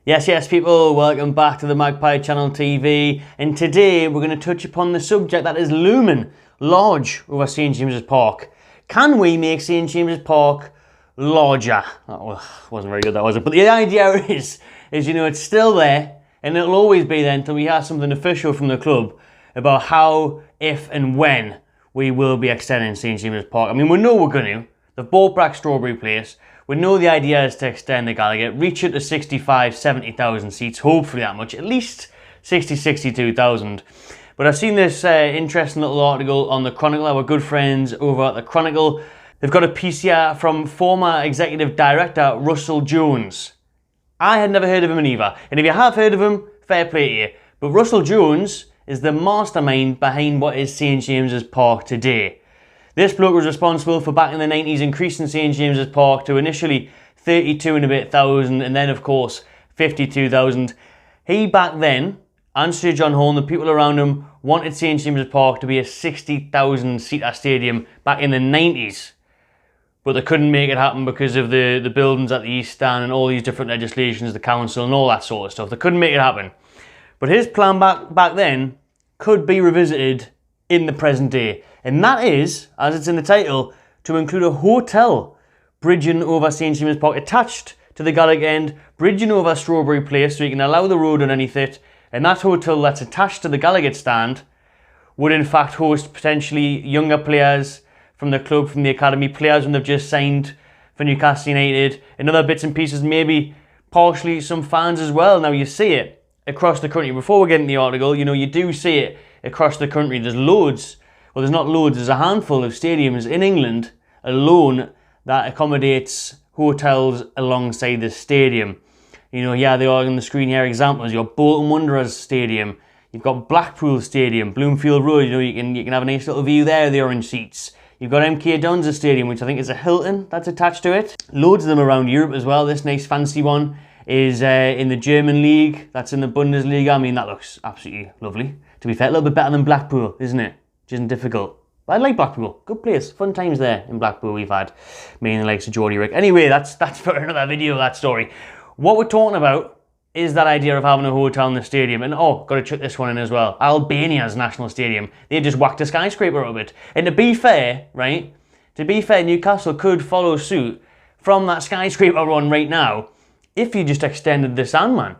Yes, people, welcome back to the Magpie Channel TV, and today we're going to touch upon the subject that is looming large over St James's Park. Can we make St James's Park larger? Oh, wasn't very good, that was it. But the idea is it's still there, and it'll always be there until we have something official from the club about how, if, and when we will be extending St James's Park. I mean, we know we're going to. They've bought back Strawberry Place. We know the idea is to extend the Gallagher, reach it to 65, 70,000 seats, hopefully that much, at least 60, 62,000. But I've seen this interesting little article on the Chronicle, our good friends over at the Chronicle. They've got a piece here from former executive director Russell Jones. I had never heard of him either, and if you have heard of him, fair play to you. But Russell Jones is the mastermind behind what is St James's Park today. This bloke was responsible for back in the 90s increasing St James's Park to initially 32 and a bit thousand, and then of course 52,000. He back then, and Sir John Hall and the people around him, wanted St James's Park to be a 60,000 seater stadium back in the 90s. But they couldn't make it happen because of the buildings at the East Stand and all these different legislations, the council and all that sort of stuff. They couldn't make it happen. But his plan back then could be revisited in the present day. And that is, as it's in the title, to include a hotel bridging over St James's Park, attached to the Gallagher end, bridging over Strawberry Place, so you can allow the road underneath it. And that hotel that's attached to the Gallagher stand would in fact host potentially younger players from the club, from the academy, players when they've just signed for Newcastle United, and other bits and pieces, maybe partially some fans as well. Now you see it across the country. Before we get into the article, you do see it across the country. There's loads. Well, there's not loads, there's a handful of stadiums in England alone that accommodates hotels alongside the stadium. Yeah, they are on the screen here examples. You've got Bolton Wanderers Stadium, you've got Blackpool Stadium, Bloomfield Road, you can have a nice little view there of the orange seats. You've got MK Dons Stadium, which I think is a Hilton that's attached to it. Loads of them around Europe as well. This nice fancy one is in the German league, that's in the Bundesliga. I mean, that looks absolutely lovely. To be fair, a little bit better than Blackpool, isn't it? Which isn't difficult. But I like Blackpool. Good place. Fun times there in Blackpool we've had. Me and the likes of Geordie Rick. Anyway, that's for another video, that story. What we're talking about is that idea of having a hotel in the stadium. And got to chuck this one in as well. Albania's national stadium. They just whacked a skyscraper up it. And to be fair, Newcastle could follow suit from that skyscraper run right now if you just extended the Sandman.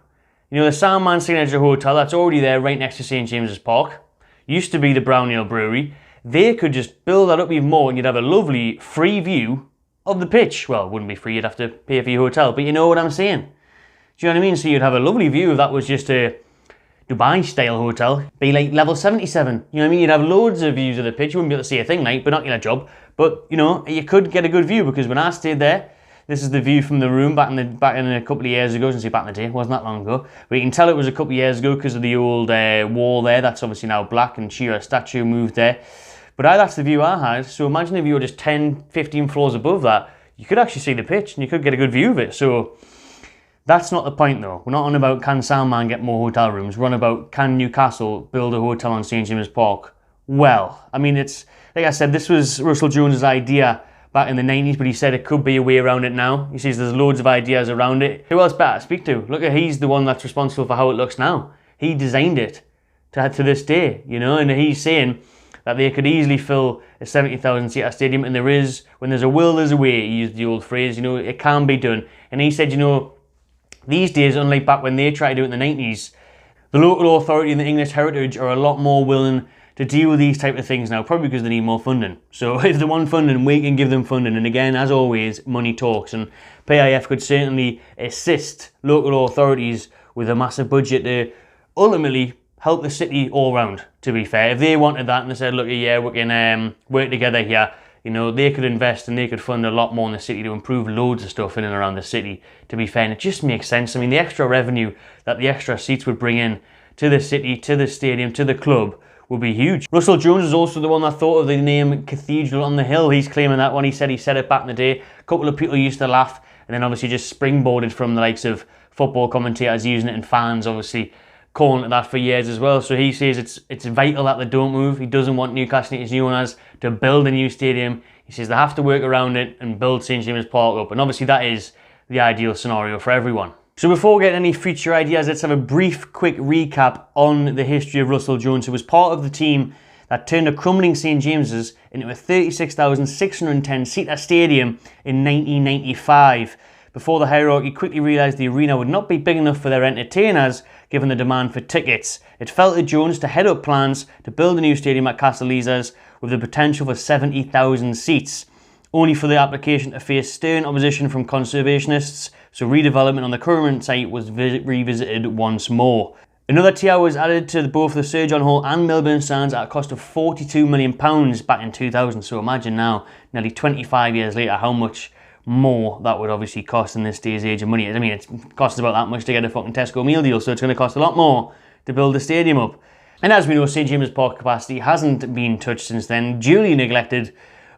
The Sandman Signature Hotel, that's already there right next to St James's Park. Used to be the Brown Ale Brewery. They could just build that up even more and you'd have a lovely free view of the pitch. Well, it wouldn't be free, you'd have to pay for your hotel, but you know what I'm saying. Do you know what I mean? So you'd have a lovely view if that was just a Dubai-style hotel. Be like level 77. You know what I mean? You'd have loads of views of the pitch. You wouldn't be able to see a thing, like binocular job. But, you could get a good view, because when I stayed there, this is the view from the room back in a couple of years ago. Since back in the day, it wasn't that long ago. But you can tell it was a couple of years ago because of the old wall there. That's obviously now black, and Shearer's statue moved there. But that's the view I had. So imagine if you were just 10, 15 floors above that, you could actually see the pitch and you could get a good view of it. So that's not the point though. We're not on about can Sandman get more hotel rooms. We're on about can Newcastle build a hotel on St James's Park. Well, I mean, it's like I said, this was Russell Jones' idea back in the 90s, but he said it could be a way around it now. He says there's loads of ideas around it. Who else better to speak to? Look, he's the one that's responsible for how it looks now. He designed it to this day, and he's saying that they could easily fill a 70,000 seater stadium, and there is, when there's a will, there's a way. He used the old phrase, it can be done. And he said, these days, unlike back when they tried to do it in the 90s, the local authority and the English heritage are a lot more willing to deal with these type of things now, probably because they need more funding. So if they want funding, we can give them funding. And again, as always, money talks. And PIF could certainly assist local authorities with a massive budget to ultimately help the city all round, to be fair. If they wanted that and they said, look, yeah, we can work together here, they could invest and they could fund a lot more in the city to improve loads of stuff in and around the city, to be fair. And it just makes sense. I mean, the extra revenue that the extra seats would bring in to the city, to the stadium, to the club, would be huge. Russell Jones is also the one that thought of the name Cathedral on the Hill. He's claiming that one. He said it back in the day. A couple of people used to laugh, and then obviously just springboarded from the likes of football commentators using it, and fans obviously calling it that for years as well. So he says it's vital that they don't move. He doesn't want Newcastle United's new owners to build a new stadium. He says they have to work around it and build St James's Park up. And obviously that is the ideal scenario for everyone. So before getting any future ideas, let's have a brief, quick recap on the history of Russell Jones, who was part of the team that turned a crumbling St James's into a 36,610-seater stadium in 1995. Before the hierarchy quickly realised the arena would not be big enough for their entertainers, given the demand for tickets. It fell to Jones to head up plans to build a new stadium at Castleleazers with the potential for 70,000 seats, only for the application to face stern opposition from conservationists, so redevelopment on the current site was revisited once more. Another tier was added to both the Sir John Hall and Melbourne stands at a cost of £42 million back in 2000, so imagine now, nearly 25 years later, how much more that would obviously cost in this day's age of money. I mean, it costs about that much to get a fucking Tesco meal deal, so it's going to cost a lot more to build the stadium up. And as we know, St James's Park capacity hasn't been touched since then, duly neglected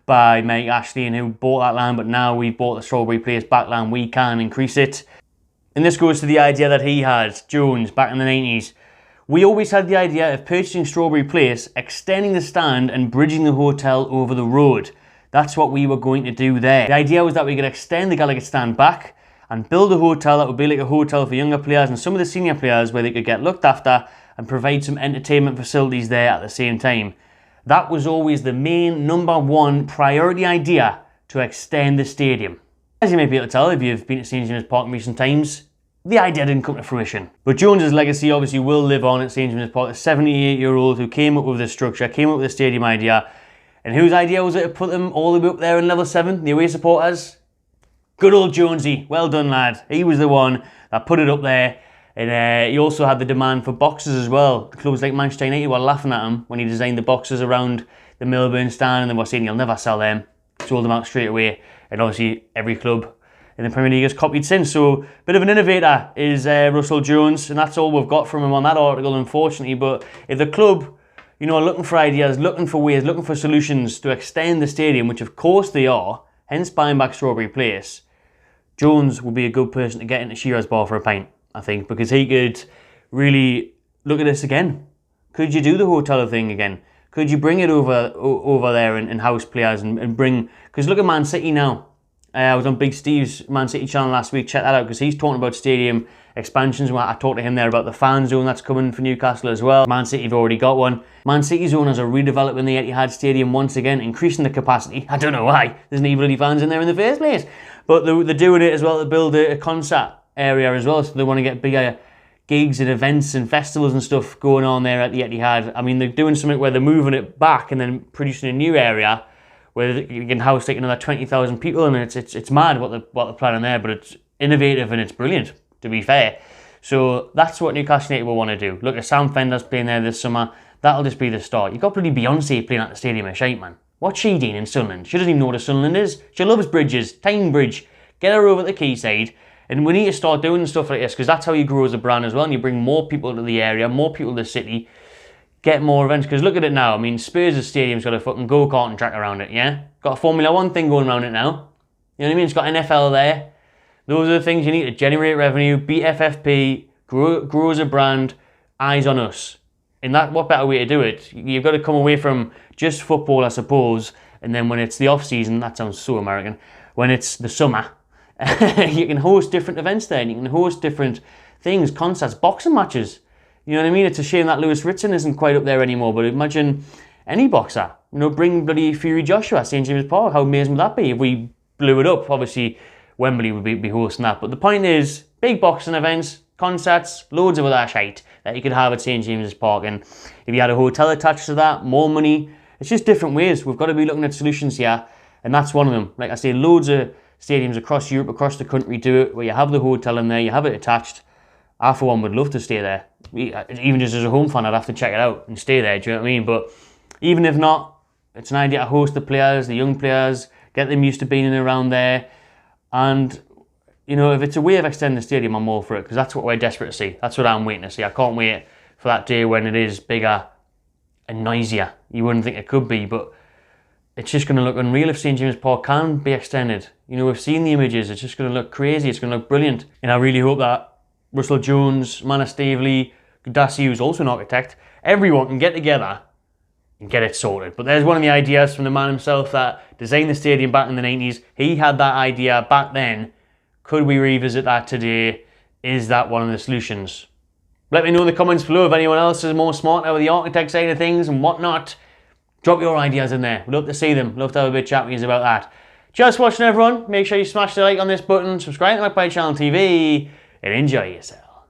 by Mike Ashley, and who bought that land, but now we've bought the Strawberry Place backland, we can increase it. And this goes to the idea that he had, Jones, back in the 90s. We always had the idea of purchasing Strawberry Place, extending the stand and bridging the hotel over the road. That's what we were going to do there. The idea was that we could extend the Gallagher stand back and build a hotel that would be like a hotel for younger players and some of the senior players where they could get looked after and provide some entertainment facilities there at the same time. That was always the main #1 priority idea, to extend the stadium. As you may be able to tell if you've been to St James's Park in recent times, the idea didn't come to fruition. But Jones's legacy obviously will live on at St James's Park, a 78-year-old who came up with this structure, came up with the stadium idea, and whose idea was it to put them all the way up there in level 7, the away supporters? Good old Jonesy, well done lad. He was the one that put it up there, and he also had the demand for boxes as well. Clubs like Manchester United were laughing at him when he designed the boxes around the Melbourne stand, and they were saying he'll never sell them. Sold them out straight away, and obviously every club in the Premier League has copied since. So, bit of an innovator is Russell Jones, and that's all we've got from him on that article, unfortunately. But if the club, you know, are looking for ideas, looking for ways, looking for solutions to extend the stadium, which of course they are, hence buying back Strawberry Place, Jones would be a good person to get into Shearer's Bar for a pint, I think, because he could really look at this again. Could you do the hotel thing again? Could you bring it over there and house players and bring... Because look at Man City now. I was on Big Steve's Man City channel last week. Check that out, because he's talking about stadium expansions. I talked to him there about the fan zone that's coming for Newcastle as well. Man City have already got one. Man City's owners are redeveloping the Etihad Stadium once again, increasing the capacity. I don't know why. There's no bloody fans in there in the first place. But they're doing it as well to build a concert area as well. So they want to get bigger gigs and events and festivals and stuff going on there at the Etihad. I mean, they're doing something where they're moving it back and then producing a new area where you can house like another 20,000 people, and it's mad what they're planning there, but it's innovative and it's brilliant, to be fair. So that's what Newcastle United will want to do. Look at Sam Fender's playing there this summer. That'll just be the start. You've got bloody Beyonce playing at the stadium of shite, man. What's she doing in Sunderland? She doesn't even know what a Sunderland is. She loves bridges, Tyne Bridge. Get her over at the quayside. And we need to start doing stuff like this, because that's how you grow as a brand as well, and you bring more people to the area, more people to the city, get more events. Because look at it now. I mean, Spurs' stadium's got a fucking go-karting track around it, yeah? Got a Formula 1 thing going around it now. You know what I mean? It's got NFL there. Those are the things you need to generate revenue, beat FFP, grow as a brand, eyes on us. And that, what better way to do it? You've got to come away from just football, I suppose, and then when it's the off-season, that sounds so American, when it's the summer, you can host different events there, and you can host different things, concerts, boxing matches. You know what I mean? It's a shame that Lewis Ritson isn't quite up there anymore, but imagine any boxer. You know, bring bloody Fury Joshua, St James's Park. How amazing would that be if we blew it up? Obviously, Wembley would be hosting that. But the point is, big boxing events, concerts, loads of other shite that you could have at St James's Park. And if you had a hotel attached to that, more money. It's just different ways. We've got to be looking at solutions here, and that's one of them. Like I say, loads of stadiums across Europe, across the country do it, where you have the hotel in there, you have it attached. I, for one, would love to stay there. Even just as a home fan, I'd have to check it out and stay there, do you know what I mean? But even if not, it's an idea to host the players, the young players, get them used to being in and around there. And, you know, if it's a way of extending the stadium, I'm all for it, because that's what we're desperate to see. That's what I'm waiting to see. I can't wait for that day when it is bigger and noisier. You wouldn't think it could be, but it's just going to look unreal if St James's Park can be extended. You know, we've seen the images. It's just going to look crazy. It's going to look brilliant. And I really hope that Russell Jones, Manor Stavely, Dassi, who's also an architect, everyone can get together and get it sorted. But there's one of the ideas from the man himself that designed the stadium back in the 90s. He had that idea back then. Could we revisit that today? is that one of the solutions? Let me know in the comments below if anyone else is more smart with the architect side of things and whatnot. Drop your ideas in there. We'd love to see them. Love to have a bit of chat with you about that. Just watching, everyone. Make sure you smash the like on this button, subscribe to my Magpie Channel TV, and enjoy yourself.